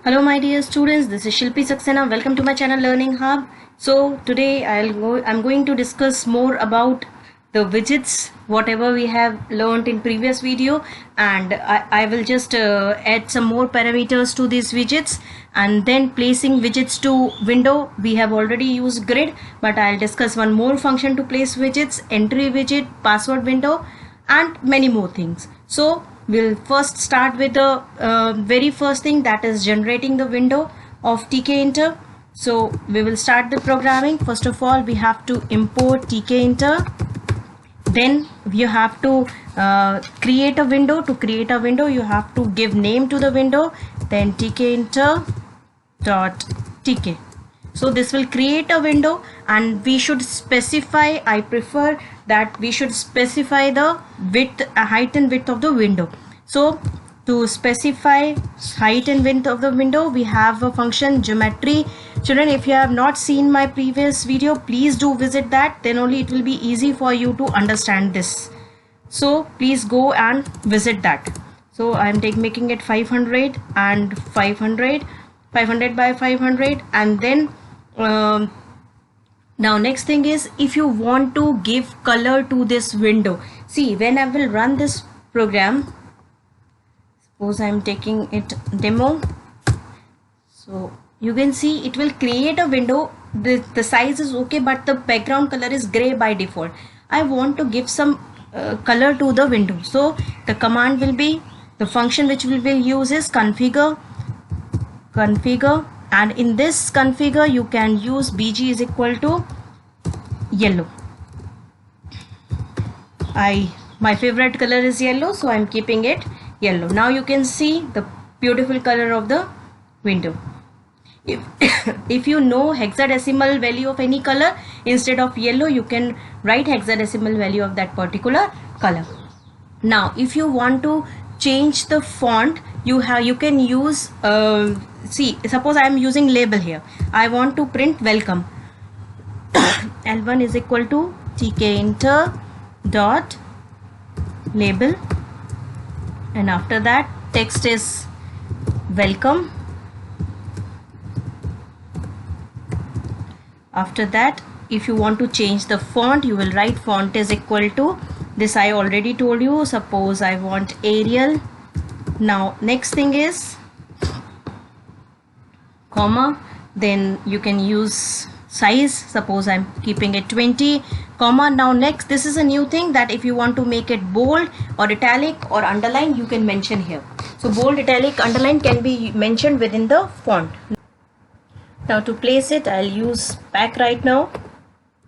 Hello my dear students, this is Shilpi Saxena. Welcome to my channel Learning Hub. So today I'm going to discuss more about the widgets, whatever we have learned in previous video, and I will just add some more parameters to these widgets, and then placing widgets to window. We have already used grid, but I'll discuss one more function to place widgets, entry widget, password window, and many more things. So we'll first start with the very first thing, that is generating the window of tkinter. So we will start the programming. First of all, we have to import tkinter. Then you have to create a window. To create a window, you have to give name to the window, then tkinter.tk. So this will create a window, and we should specify, I prefer that we should specify the width, height and width of the window. So to specify height and width of the window, we have a function geometry. Children, if you have not seen my previous video, please do visit that, then only it will be easy for you to understand this. So please go and visit that. So I am making it 500 and 500 by 500, and then now next thing is, if you want to give color to this window, see, when I will run this program, suppose I am taking it demo, so you can see it will create a window. The size is okay, but the background color is gray by default. I want to give some color to the window, so the command will be, the function which we will use is configure, and in this configure you can use bg is equal to yellow. My favorite color is yellow, so I'm keeping it yellow. Now you can see the beautiful color of the window. If you know hexadecimal value of any color, instead of yellow you can write hexadecimal value of that particular color. Now if you want to change the font, you can use see, suppose I am using label here. I want to print welcome. L1 is equal to tkinter dot label, and after that text is welcome. After that, if you want to change the font, you will write font is equal to this. I already told you, suppose I want Arial. Now next thing is comma, then you can use size, suppose I'm keeping it 20, comma. Now next, this is a new thing, that if you want to make it bold or italic or underline, you can mention here. So bold, italic, underline can be mentioned within the font. Now to place it, I'll use pack right now.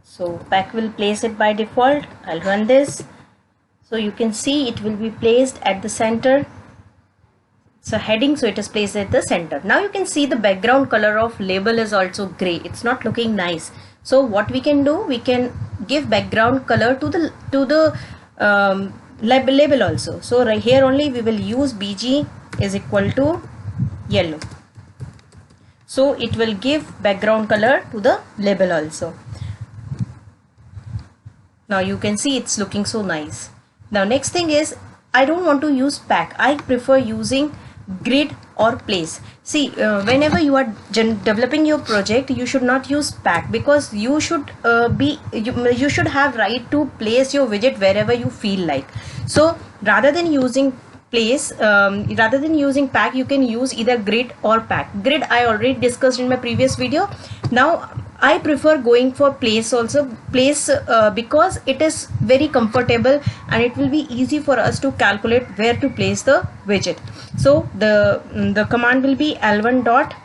So pack will place it by default. I'll run this. So you can see it will be placed at the center. So heading, so it is placed at the center. Now you can see the background color of label is also gray. It's not looking nice. So what we can do, we can give background color to the label also. So right here only we will use bg is equal to yellow. So it will give background color to the label also. Now you can see it's looking so nice. Now next thing is, I don't want to use pack. I prefer using grid or place. See, whenever you are developing your project, you should not use pack, because you should you should have right to place your widget wherever you feel like. So rather than using place, rather than using pack, you can use either grid or pack. Grid I already discussed in my previous video. Now I prefer going for place also, place because it is very comfortable and it will be easy for us to calculate where to place the widget. So the command will be l1 dot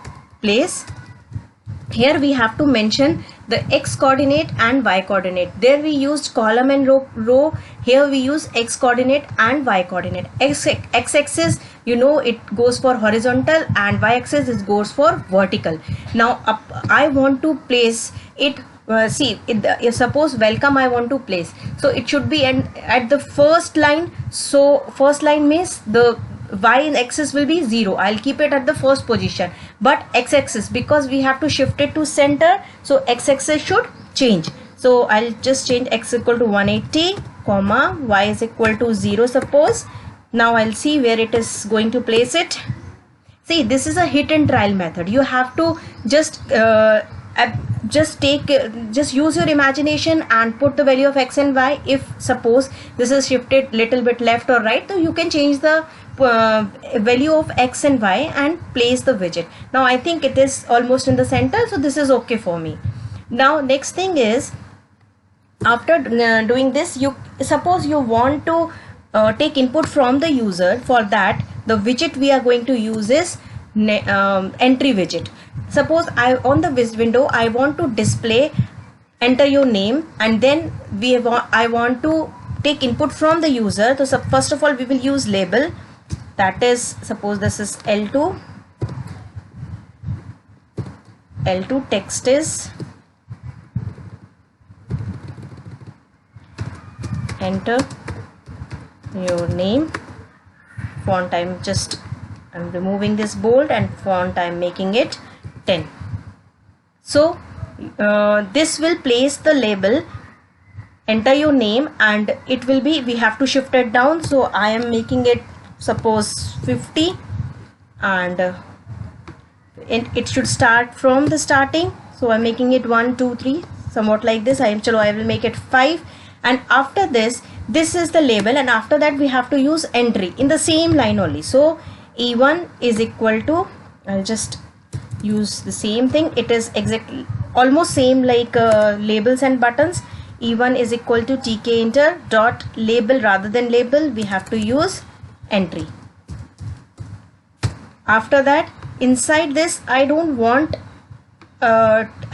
place. Here we have to mention the x coordinate and y coordinate. There we used column and row. Here we use x coordinate and y coordinate. X axis, you know, it goes for horizontal, and y axis is goes for vertical. Now I want to place it. See, suppose welcome I want to place, so it should be at the first line. So first line means the y axis will be 0. I'll keep it at the first position, but x axis, because we have to shift it to center, so x axis should change. So I'll just change x equal to 180 comma y is equal to 0 suppose. Now I'll see where it is going to place it. See, this is a hit and trial method. You have to just just use your imagination and put the value of x and y. If suppose this is shifted little bit left or right, so you can change the value of x and y and place the widget. Now I think it is almost in the center, so this is okay for me. Now next thing is, after doing this, you suppose you want to take input from the user. For that, the widget we are going to use is entry widget. Suppose on the window I want to display enter your name, and then I want to take input from the user. So first of all we will use label, that is, suppose this is L2. Text is enter your name. Font I'm removing this bold, and font I'm making it 10. So this will place the label enter your name, and it will be, we have to shift it down, so I am making it suppose 50, and it should start from the starting, so I'm making it 1 2 3 somewhat like this. I will make it 5, and after this is the label, and after that we have to use entry in the same line only. So E1 is equal to, I'll just use the same thing, it is exactly almost same like labels and buttons. E1 is equal to tk enter dot label, rather than label we have to use entry. After that, inside this I don't want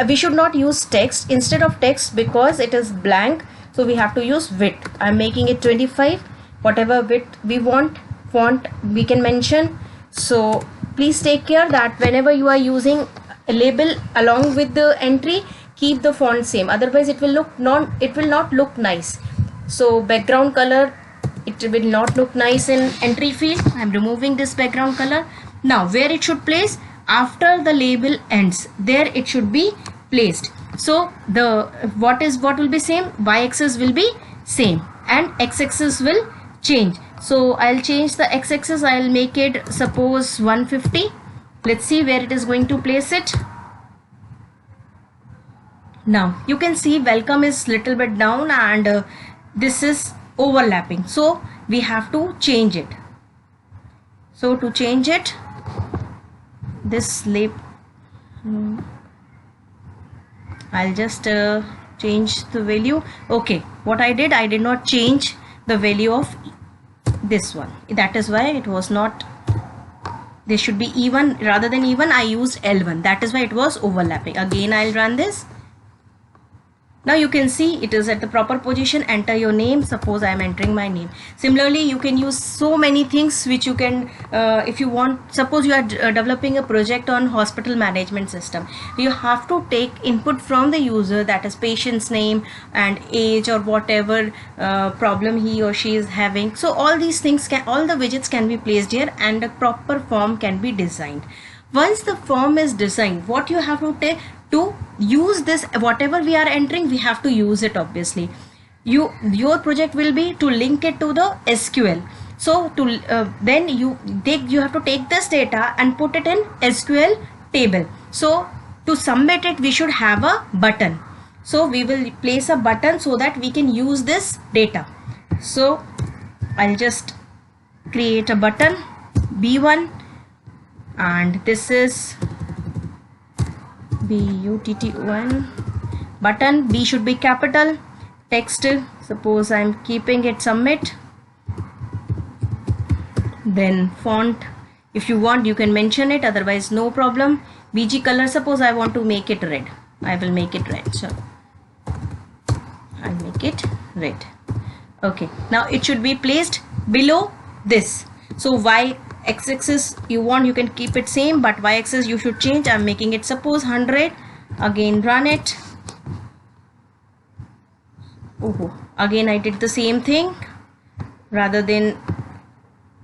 we should not use text. Instead of text, because it is blank, so we have to use width. I'm making it 25, whatever width we want. Font we can mention. So please take care that whenever you are using a label along with the entry, keep the font same, otherwise it will not look nice. So background color, it will not look nice in entry field. I'm removing this background color. Now where it should place, after the label ends, there it should be placed. So the what will be same, y-axis will be same and x-axis will change. So I'll change the x-axis, I'll make it suppose 150. Let's see where it is going to place it. Now you can see welcome is little bit down, and this is overlapping, so we have to change it. So to change it, this I'll just change the value. Okay, what I did not change the value of this one, that is why it was not, this should be E1, rather than E1 I used L1, that is why it was overlapping. Again I'll run this. Now you can see it is at the proper position. Enter your name, suppose I am entering my name. Similarly you can use so many things which you can if you want. Suppose you are developing a project on hospital management system, you have to take input from the user, that is patient's name and age or whatever problem he or she is having. So all these things all the widgets can be placed here, and a proper form can be designed. Once the form is designed, what you have to take to use this, whatever we are entering, we have to use it. Obviously your project will be to link it to the SQL. So to then you have to take this data and put it in SQL table. So to submit it, we should have a button. So we will place a button so that we can use this data. So I'll just create a button B1, and this is BUTT1 button. B should be capital. Text, suppose I'm keeping it submit. Then font, if you want you can mention it, otherwise no problem. BG color, suppose I want to make it red, I will make it red, so I'll make it red. Okay, now it should be placed below this. So x-axis you want, you can keep it same, but y-axis you should change. I'm making it suppose 100. Again run it. Again I did the same thing, rather than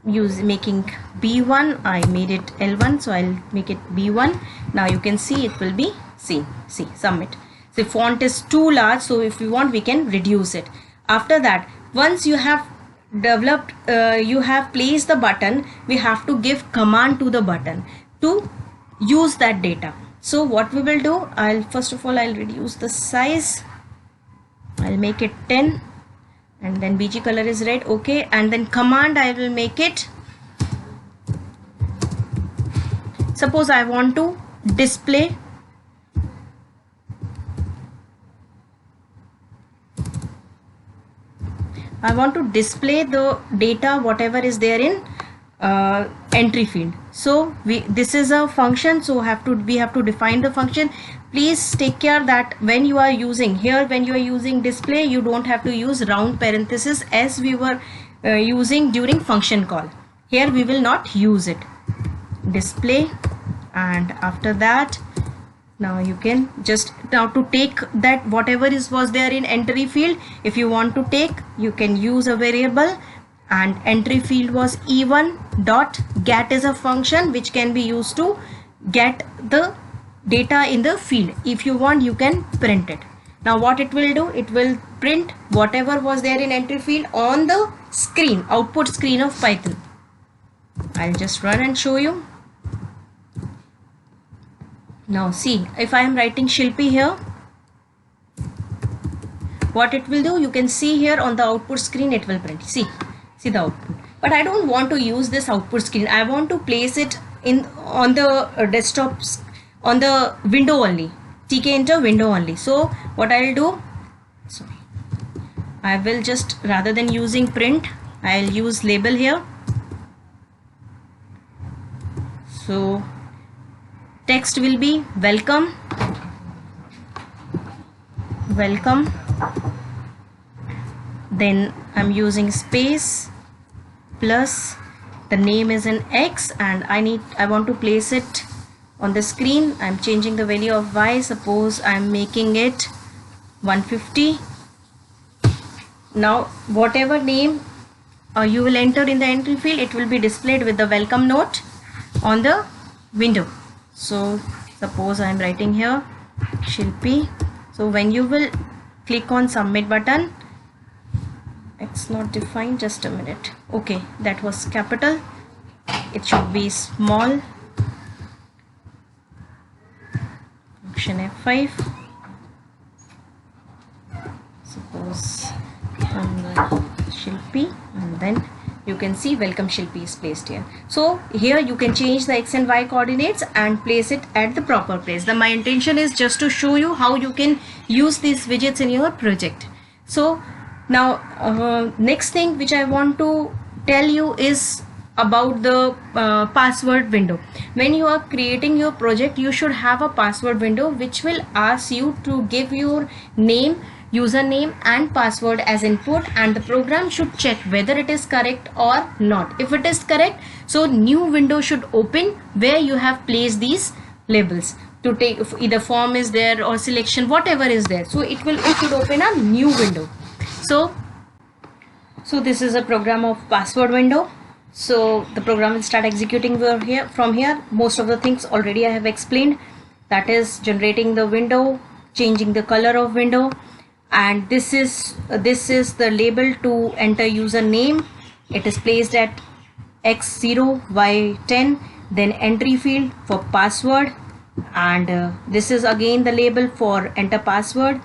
making B1 I made it L1, so I'll make it B1. Now you can see it will be see submit. The font is too large, so if we want we can reduce it. After that, once you have developed you have placed the button, we have to give command to the button. to use that data. So what we will do, first of all I'll reduce the size, I'll make it 10, and then BG color is red. Okay, and then command I will make it, suppose I want to display the data whatever is there in entry field. So this is a function, so we have to define the function. Please take care that when you are using display, you don't have to use round parenthesis as we were using during function call. Here we will not use it. Display, and after that now you can just to take that whatever was there in entry field, if you want to take, you can use a variable, and entry field was e1 dot get is a function which can be used to get the data in the field. If you want, you can print it. Now what it will do, it will print whatever was there in entry field on the screen, output screen of Python. I'll just run and show you. Now see, if I am writing Shilpi here, what it will do, you can see here on the output screen it will print. See the output. But I don't want to use this output screen. I want to place it on the desktops, on the window only, tkinter window only. So what I'll do, I will just, rather than using print, I'll use label here. So text will be welcome, then I'm using space plus the name is in X, and I want to place it on the screen. I'm changing the value of Y, suppose I'm making it 150. Now whatever name you will enter in the entry field, it will be displayed with the welcome note on the window. So suppose I'm writing here Shilpi. So when you will click on submit button, it's not defined, just a minute. Okay, that was capital, it should be small. Function F5, suppose Shilpi, and then you can see welcome Shilpi is placed here. So here you can change the X and Y coordinates and place it at the proper place. My intention is just to show you how you can use these widgets in your project. So now next thing which I want to tell you is about the password window. When you are creating your project, you should have a password window which will ask you to give your name, username and password as input, and the program should check whether it is correct or not. If it is correct, so new window should open where you have placed these labels to take, either form is there or selection, whatever is there. So it should open a new window. So this is a program of password window. So the program will start executing from here. Most of the things already I have explained, that is generating the window, changing the color of window, and this is the label to enter username. It is placed at X0 Y10, then entry field for password, and this is again the label for enter password,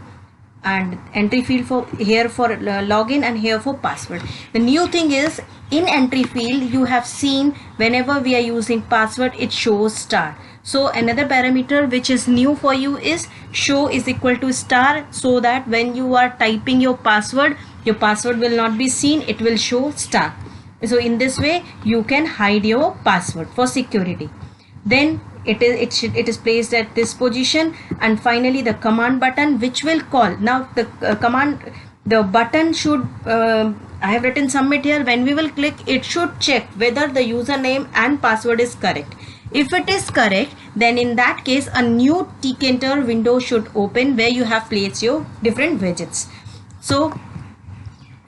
and entry field for login, and here for password. The new thing is, in entry field you have seen whenever we are using password, it shows star. So another parameter which is new for you is show is equal to star, so that when you are typing your password will not be seen, it will show star. So in this way you can hide your password for security. Then it is placed at this position, and finally the command button which will call. Now the button should I have written submit here. When we will click, it should check whether the username and password is correct. If it is correct, then in that case a new tkinter window should open where you have placed your different widgets. So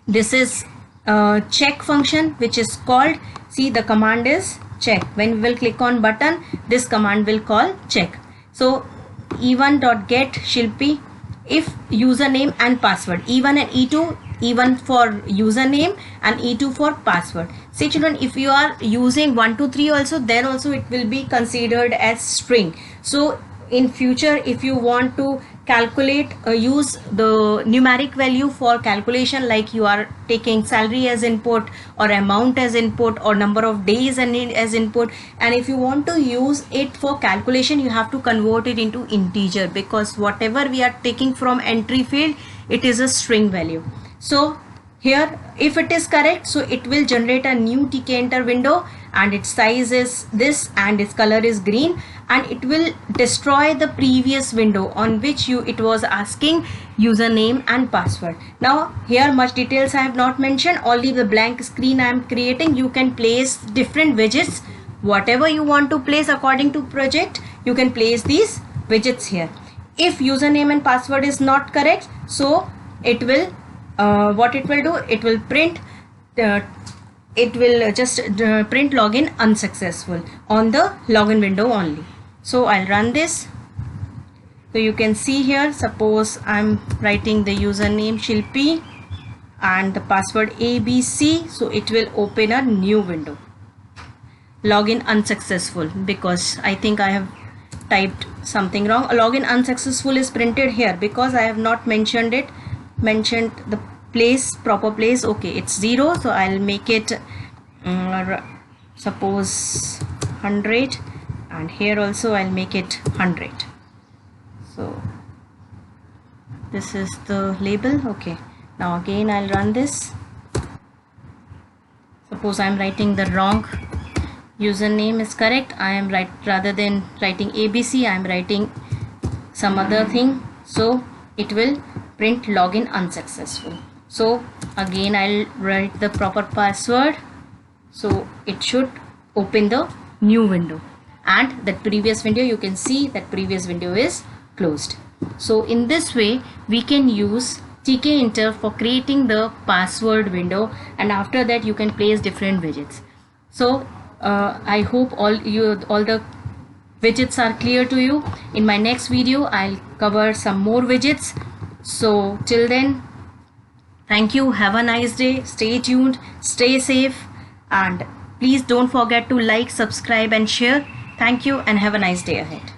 this is a check function which is called, see the command is check. When we will click on button, this command will call check. So e1.get Shilpi, if username and password, e1 and e2 E1 for username and E2 for password. See children, if you are using 1 2 3 also, then also it will be considered as string. So in future, if you want to calculate, use the numeric value for calculation, like you are taking salary as input or amount as input or number of days as input, and if you want to use it for calculation, you have to convert it into integer, because whatever we are taking from entry field, it is a string value. So here, if it is correct, so it will generate a new tkenter window, and its size is this and its color is green, and it will destroy the previous window on which it was asking username and password. Now here much details I have not mentioned, only the blank screen I am creating. You can place different widgets, whatever you want to place according to project, you can place these widgets here. If username and password is not correct, so it will what it will do, it will print print login unsuccessful on the login window only. So I'll run this. So you can see here, suppose I'm writing the username Shilpi and the password ABC, so it will open a new window. Login unsuccessful, because I think I have typed something wrong. Login unsuccessful is printed here because I have not mentioned the place, proper place. Okay, it's 0, so I'll make it suppose 100, and here also I'll make it 100. So this is the label. Okay, now again I'll run this. Suppose I'm writing the wrong username is correct, I am right, rather than writing ABC, I am writing some other thing, so it will print login unsuccessful. So again I'll write the proper password, so it should open the new window, and that previous window, you can see that previous window is closed. So in this way we can use tkenter for creating the password window, and after that you can place different widgets. So I hope all the widgets are clear to you. In my next video I'll cover some more widgets. So till then, thank you, have a nice day, stay tuned, stay safe, and please don't forget to like, subscribe and share. Thank you and have a nice day ahead.